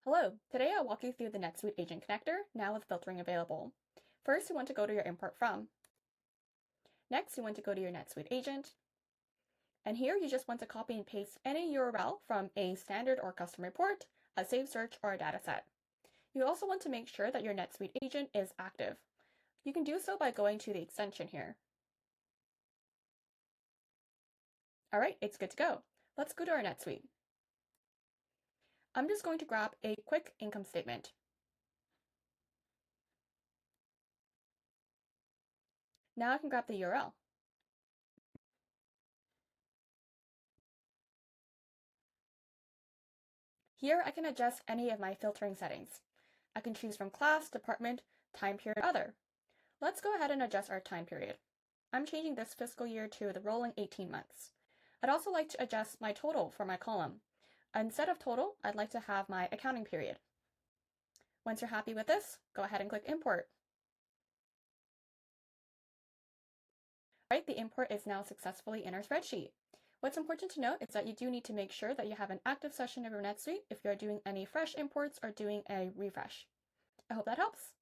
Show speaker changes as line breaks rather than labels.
Hello, today I'll walk you through the NetSuite agent connector, now with filtering available. First, you want to go to your import from. Next, you want to go to your NetSuite agent. And here you just want to copy and paste any URL from a standard or custom report, a saved search, or a dataset. You also want to make sure that your NetSuite agent is active. You can do so by going to the extension here. All right, it's good to go. Let's go to our NetSuite. I'm just going to grab a quick income statement. Now I can grab the URL. Here I can adjust any of my filtering settings. I can choose from class, department, time period, other. Let's go ahead and adjust our time period. I'm changing this fiscal year to the rolling 18 months. I'd also like to adjust my total for my column. Instead of total, I'd like to have my accounting period. Once you're happy with this, go ahead and click import. All right, the import is now successfully in our spreadsheet. What's important to note is that you do need to make sure that you have an active session of your NetSuite if you're doing any fresh imports or doing a refresh. I hope that helps.